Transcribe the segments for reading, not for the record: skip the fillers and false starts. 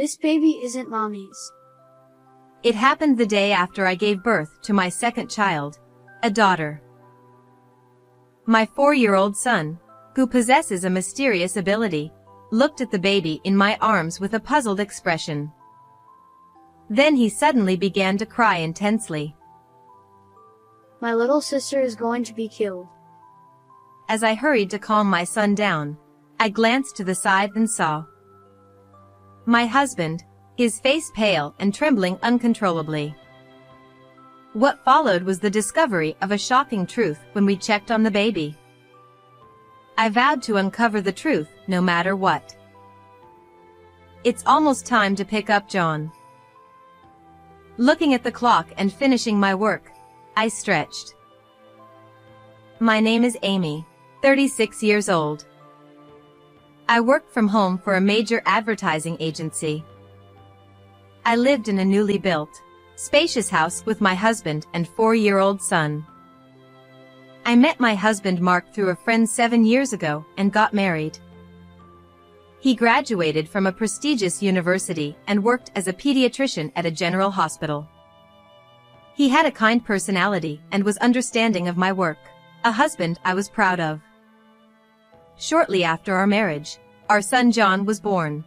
This baby isn't mommy's. It happened the day after I gave birth to my second child, a daughter. My 4-year-old son, who possesses a mysterious ability, looked at the baby in my arms with a puzzled expression. Then he suddenly began to cry intensely. My little sister is going to be killed. As I hurried to calm my son down, I glanced to the side and saw my husband, his face pale and trembling uncontrollably. What followed was the discovery of a shocking truth when we checked on the baby. I vowed to uncover the truth no matter what. It's almost time to pick up John. Looking at the clock and finishing my work, I stretched. My name is Amy, 36 years old. I work from home for a major advertising agency. I lived in a newly built, spacious house with my husband and 4-year-old son. I met my husband Mark through a friend 7 years ago and got married. He graduated from a prestigious university and worked as a pediatrician at a general hospital. He had a kind personality and was understanding of my work, a husband I was proud of. Shortly after our marriage, our son John was born.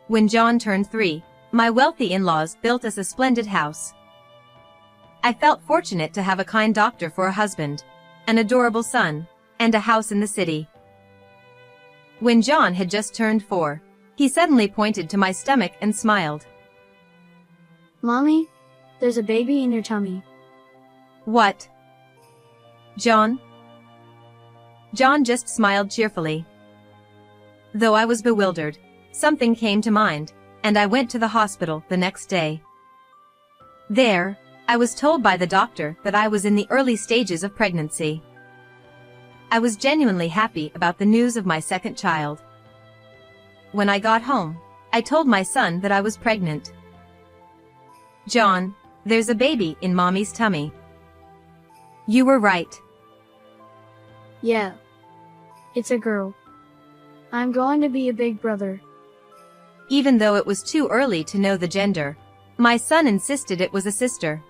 When John turned 3, my wealthy in-laws built us a splendid house. I felt fortunate to have a kind doctor for a husband, an adorable son, and a house in the city. When John had just turned 4, he suddenly pointed to my stomach and smiled. Mommy, there's a baby in your tummy. What? John? John just smiled cheerfully. Though I was bewildered, something came to mind, and I went to the hospital the next day. There, I was told by the doctor that I was in the early stages of pregnancy. I was genuinely happy about the news of my second child. When I got home, I told my son that I was pregnant. John, there's a baby in mommy's tummy. You were right. Yeah. It's a girl. I'm going to be a big brother. Even though it was too early to know the gender, my son insisted it was a sister.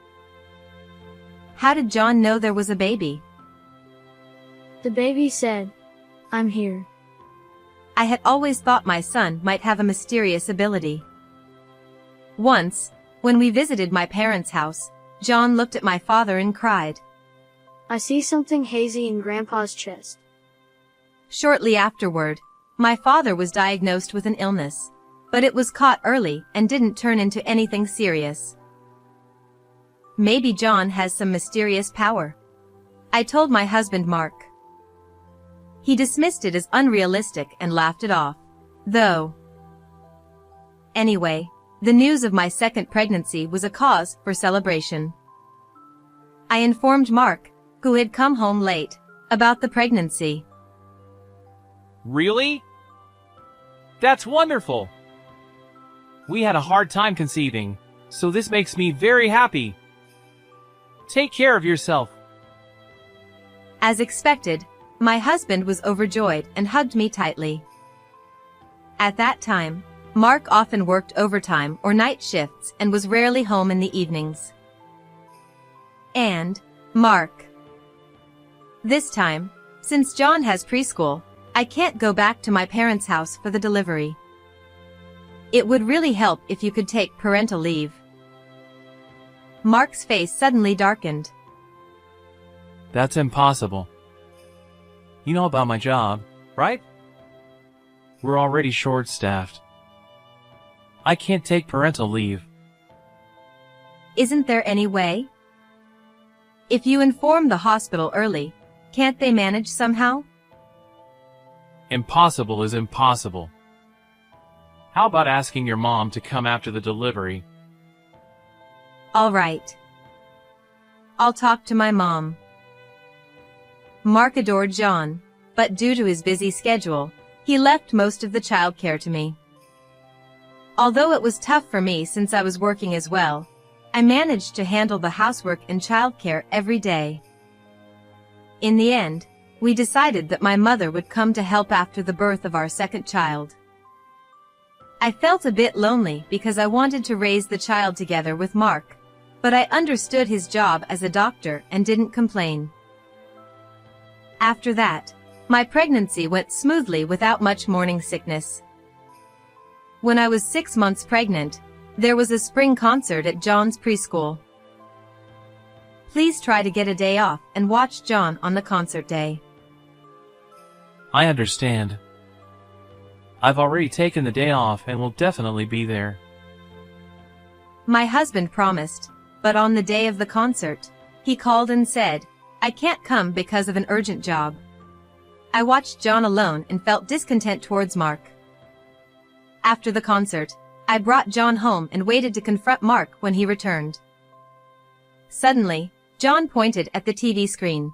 How did John know there was a baby? The baby said, I'm here. I had always thought my son might have a mysterious ability. Once, when we visited my parents' house, John looked at my father and cried. I see something hazy in Grandpa's chest. Shortly afterward, my father was diagnosed with an illness, but it was caught early and didn't turn into anything serious. Maybe John has some mysterious power. I told my husband Mark. He dismissed it as unrealistic and laughed it off, though. Anyway, the news of my second pregnancy was a cause for celebration. I informed Mark, who had come home late, about the pregnancy. Really? That's wonderful! We had a hard time conceiving, so this makes me very happy. Take care of yourself. As expected, my husband was overjoyed and hugged me tightly. At that time, Mark often worked overtime or night shifts and was rarely home in the evenings. And Mark. This time, since John has preschool, I can't go back to my parents' house for the delivery. It would really help if you could take parental leave. Mark's face suddenly darkened. That's impossible. You know about my job, right? We're already short-staffed. I can't take parental leave. Isn't there any way? If you inform the hospital early, can't they manage somehow? Impossible is impossible. How about asking your mom to come after the delivery? All right. I'll talk to my mom. Mark adored John, but due to his busy schedule, he left most of the childcare to me. Although it was tough for me since I was working as well, I managed to handle the housework and childcare every day. In the end, we decided that my mother would come to help after the birth of our second child. I felt a bit lonely because I wanted to raise the child together with Mark, but I understood his job as a doctor and didn't complain. After that, my pregnancy went smoothly without much morning sickness. When I was 6 months pregnant, there was a spring concert at John's preschool. Please try to get a day off and watch John on the concert day. I understand. I've already taken the day off and will definitely be there. My husband promised, but on the day of the concert, he called and said, "I can't come because of an urgent job." I watched John alone and felt discontent towards Mark. After the concert, I brought John home and waited to confront Mark when he returned. Suddenly, John pointed at the TV screen.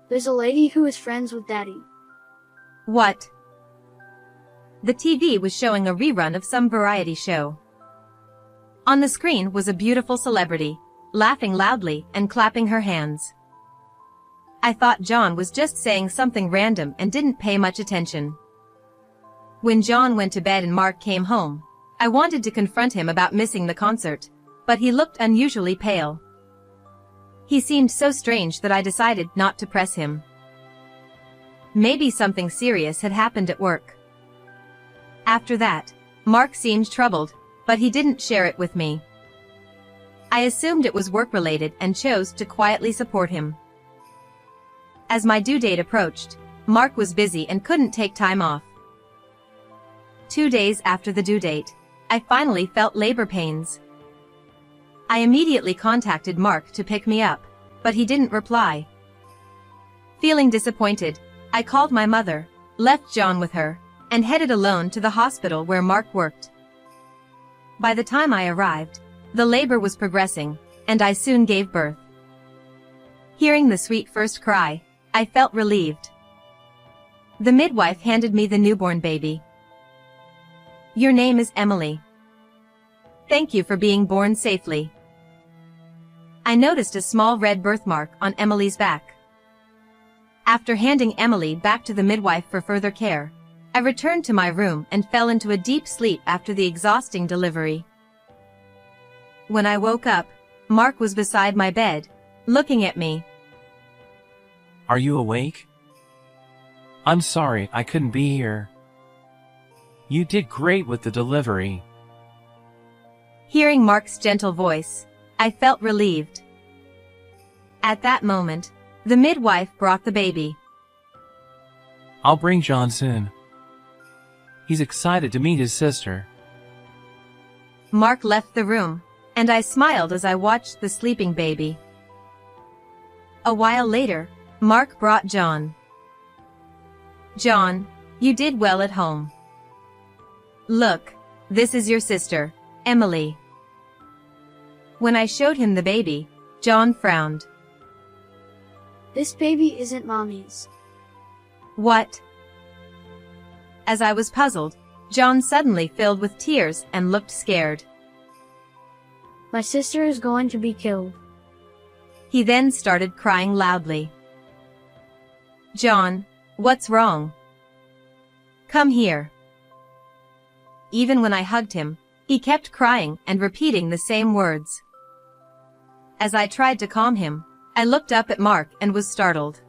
There's a lady who is friends with Daddy. What? The TV was showing a rerun of some variety show. On the screen was a beautiful celebrity, laughing loudly and clapping her hands. I thought John was just saying something random and didn't pay much attention. When John went to bed and Mark came home, I wanted to confront him about missing the concert, but he looked unusually pale. He seemed so strange that I decided not to press him. Maybe something serious had happened at work. After that, Mark seemed troubled, but he didn't share it with me. I assumed it was work-related and chose to quietly support him. As my due date approached, Mark was busy and couldn't take time off. 2 days after the due date, I finally felt labor pains. I immediately contacted Mark to pick me up, but he didn't reply. Feeling disappointed, I called my mother, left John with her, and headed alone to the hospital where Mark worked. By the time I arrived, the labor was progressing, and I soon gave birth. Hearing the sweet first cry, I felt relieved. The midwife handed me the newborn baby. "Your name is Emily. Thank you for being born safely." I noticed a small red birthmark on Emily's back. After handing Emily back to the midwife for further care, I returned to my room and fell into a deep sleep after the exhausting delivery. When I woke up, Mark was beside my bed, looking at me. Are you awake? I'm sorry I couldn't be here. You did great with the delivery. Hearing Mark's gentle voice, I felt relieved. At that moment, the midwife brought the baby. I'll bring John soon. He's excited to meet his sister. Mark left the room, and I smiled as I watched the sleeping baby. A while later, Mark brought John. "John, you did well at home. Look, this is your sister, Emily." When I showed him the baby, John frowned. This baby isn't Mommy's. What? As I was puzzled, John suddenly filled with tears and looked scared. My sister is going to be killed. He then started crying loudly. "John, what's wrong? Come here." Even when I hugged him, he kept crying and repeating the same words. As I tried to calm him, I looked up at Mark and was startled.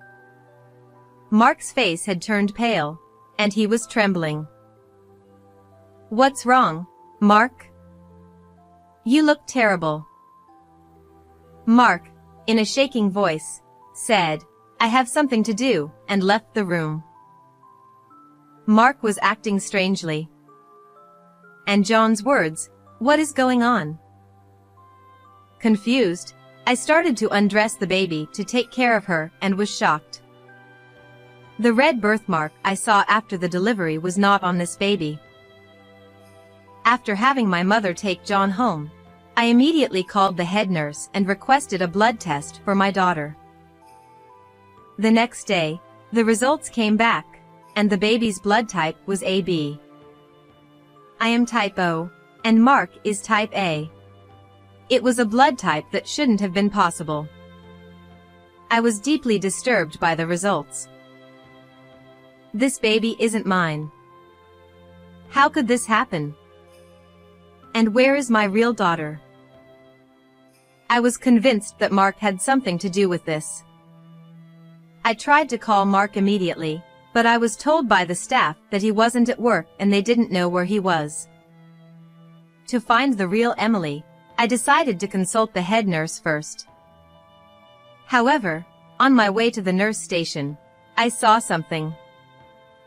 Mark's face had turned pale, and he was trembling. "What's wrong, Mark? You look terrible." Mark, in a shaking voice, said, "I have something to do," and left the room. Mark was acting strangely. And John's words, "What is going on?" Confused, I started to undress the baby to take care of her and was shocked. The red birthmark I saw after the delivery was not on this baby. After having my mother take John home, I immediately called the head nurse and requested a blood test for my daughter. The next day, the results came back, and the baby's blood type was AB. I am type O, and Mark is type A. It was a blood type that shouldn't have been possible. I was deeply disturbed by the results. This baby isn't mine. How could this happen? And where is my real daughter? I was convinced that Mark had something to do with this. I tried to call Mark immediately, but I was told by the staff that he wasn't at work and they didn't know where he was. To find the real Emily, I decided to consult the head nurse first. However, on my way to the nurse station, I saw something.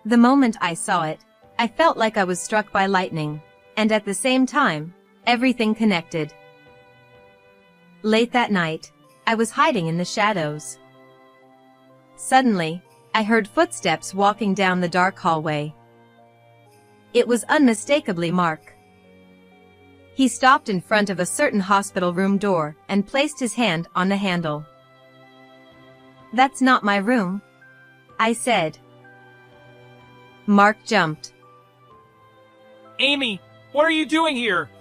The moment I saw it, I felt like I was struck by lightning, and at the same time, everything connected. Late that night, I was hiding in the shadows. Suddenly, I heard footsteps walking down the dark hallway. It was unmistakably Mark. He stopped in front of a certain hospital room door and placed his hand on the handle. "That's not my room," I said. Mark jumped. Amy, what are you doing here?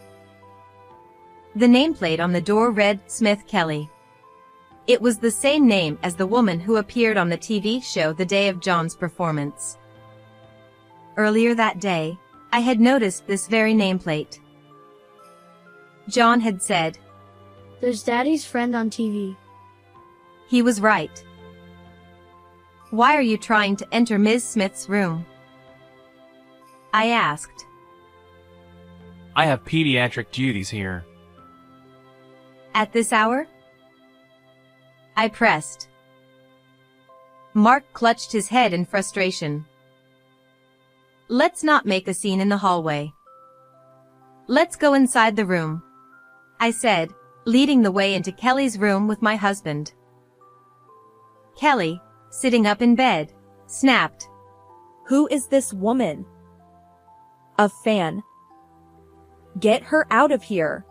The nameplate on the door read Smith Kelly. It was the same name as the woman who appeared on the TV show the day of John's performance. Earlier that day, I had noticed this very nameplate. John had said, There's Daddy's friend on TV. He was right. "Why are you trying to enter Ms. Smith's room?" I asked. I have pediatric duties here. "At this hour?" I pressed. Mark clutched his head in frustration. "Let's not make a scene in the hallway. Let's go inside the room," I said, leading the way into Kelly's room with my husband. Kelly, sitting up in bed, snapped, "Who is this woman?" "A fan. Get her out of here."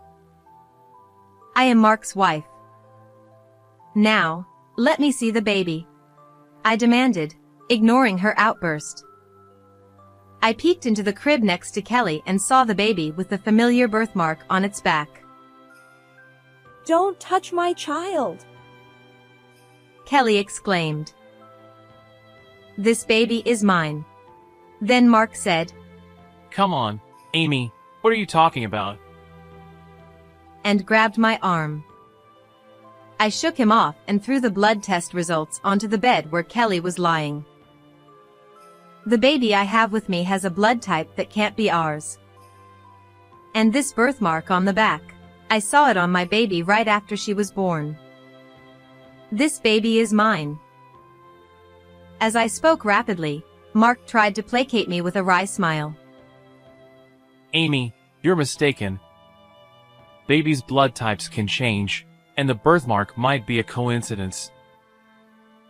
"I am Mark's wife." "Now, let me see the baby," I demanded, ignoring her outburst. I peeked into the crib next to Kelly and saw the baby with the familiar birthmark on its back. "Don't touch my child!" Kelly exclaimed. "This baby is mine." Then Mark said, Come on, Amy, what are you talking about? and grabbed my arm. I shook him off and threw the blood test results onto the bed where Kelly was lying. "The baby I have with me has a blood type that can't be ours. And this birthmark on the back, I saw it on my baby right after she was born. This baby is mine." As I spoke rapidly, Mark tried to placate me with a wry smile. Amy, you're mistaken. Babies' blood types can change, and the birthmark might be a coincidence.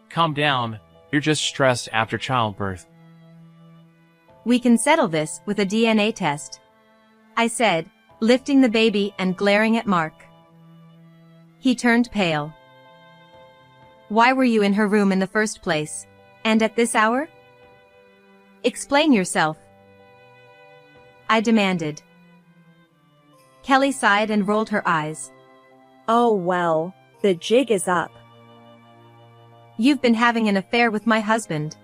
Calm down, you're just stressed after childbirth. "We can settle this with a DNA test," I said, lifting the baby and glaring at Mark. He turned pale. "Why were you in her room in the first place? And at this hour? Explain yourself," I demanded. Kelly sighed and rolled her eyes. "Oh well, the jig is up." "You've been having an affair with my husband,"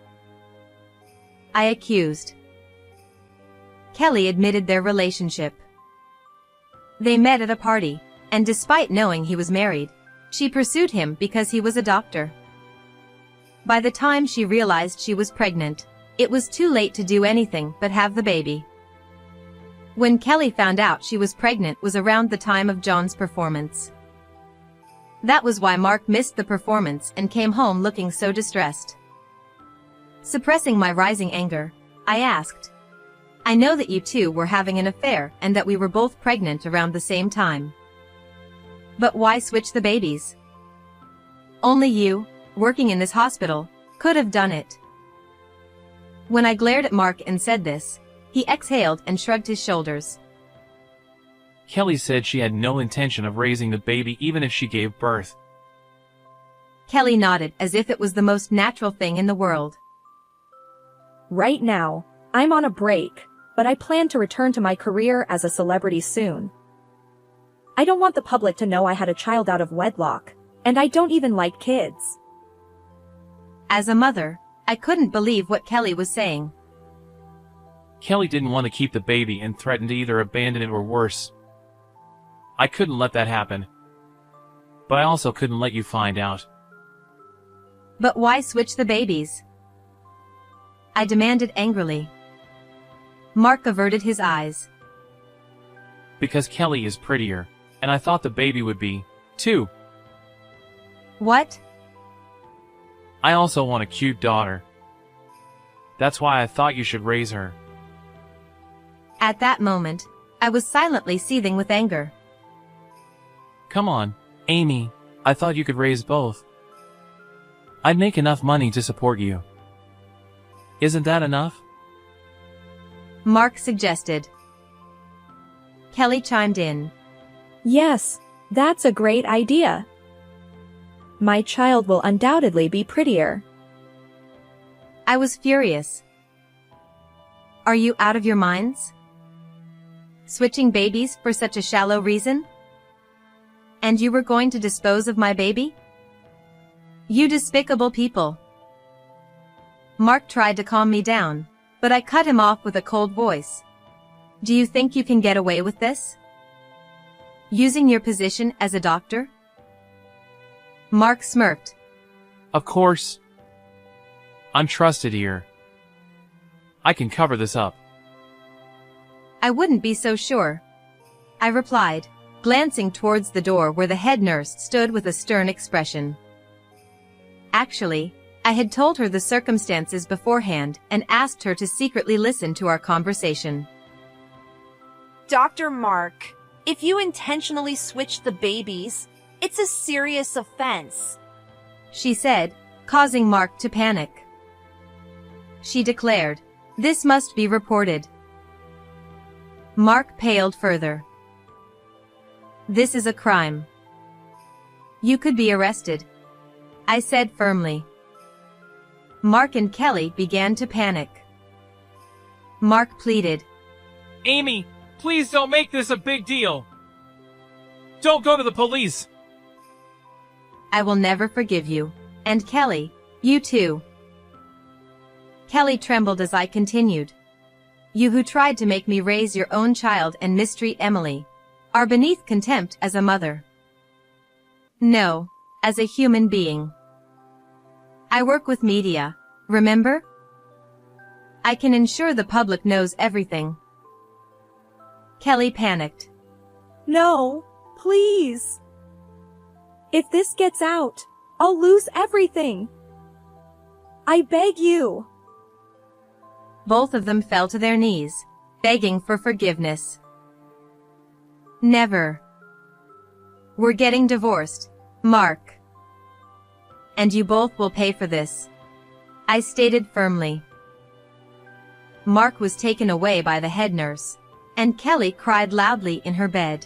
I accused. Kelly admitted their relationship. They met at a party, and despite knowing he was married, she pursued him because he was a doctor. By the time she realized she was pregnant, it was too late to do anything but have the baby. When Kelly found out she was pregnant was around the time of John's performance. That was why Mark missed the performance and came home looking so distressed. Suppressing my rising anger, I asked, "I know that you two were having an affair and that we were both pregnant around the same time. But why switch the babies? Only you, working in this hospital, could have done it." When I glared at Mark and said this, he exhaled and shrugged his shoulders. Kelly said she had no intention of raising the baby even if she gave birth. Kelly nodded as if it was the most natural thing in the world. "Right now, I'm on a break, but I plan to return to my career as a celebrity soon. I don't want the public to know I had a child out of wedlock, and I don't even like kids." As a mother, I couldn't believe what Kelly was saying. Kelly didn't want to keep the baby and threatened to either abandon it or worse. I couldn't let that happen. But I also couldn't let you find out. But why switch the babies? I demanded angrily. Mark averted his eyes. Because Kelly is prettier, and I thought the baby would be, too. What? I also want a cute daughter. That's why I thought you should raise her. At that moment, I was silently seething with anger. Come on, Amy, I thought you could raise both. I'd make enough money to support you. Isn't that enough? Mark suggested. Kelly chimed in. Yes, that's a great idea. My child will undoubtedly be prettier. I was furious. Are you out of your minds? Switching babies for such a shallow reason? And you were going to dispose of my baby? You despicable people. Mark tried to calm me down, but I cut him off with a cold voice. Do you think you can get away with this? Using your position as a doctor? Mark smirked. Of course. I'm trusted here. I can cover this up. I wouldn't be so sure, I replied, glancing towards the door where the head nurse stood with a stern expression. Actually, I had told her the circumstances beforehand and asked her to secretly listen to our conversation. Dr. Mark, if you intentionally switch the babies, it's a serious offense, she said, causing Mark to panic. She declared, "This must be reported." Mark paled further. "This is a crime. You could be arrested," I said firmly. Mark and Kelly began to panic. Mark pleaded, Amy, please don't make this a big deal. Don't go to the police. "I will never forgive you. And Kelly, you too." Kelly trembled as I continued. "You who tried to make me raise your own child and mistreat Emily are beneath contempt as a mother. No, as a human being. I work with media, remember? I can ensure the public knows everything." Kelly panicked. No, please. If this gets out, I'll lose everything. I beg you. Both of them fell to their knees, begging for forgiveness. "Never. We're getting divorced, Mark. And you both will pay for this," I stated firmly. Mark was taken away by the head nurse, and Kelly cried loudly in her bed.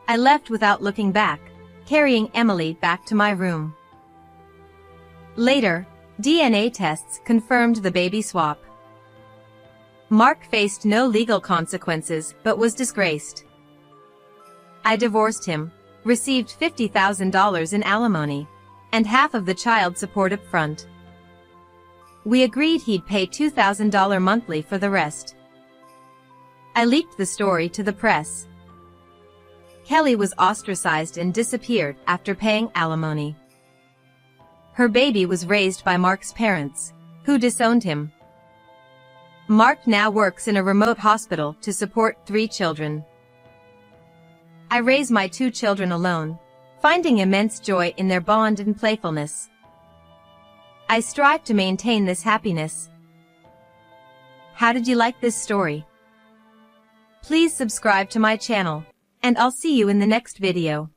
I left without looking back, carrying Emily back to my room. Later, DNA tests confirmed the baby swap. Mark faced no legal consequences but was disgraced. I divorced him, received $50,000 in alimony, and half of the child support up front. We agreed he'd pay $2,000 monthly for the rest. I leaked the story to the press. Kelly was ostracized and disappeared after paying alimony. Her baby was raised by Mark's parents, who disowned him. Mark now works in a remote hospital to support 3 children. I raise my 2 children alone, finding immense joy in their bond and playfulness. I strive to maintain this happiness. How did you like this story? Please subscribe to my channel, and I'll see you in the next video.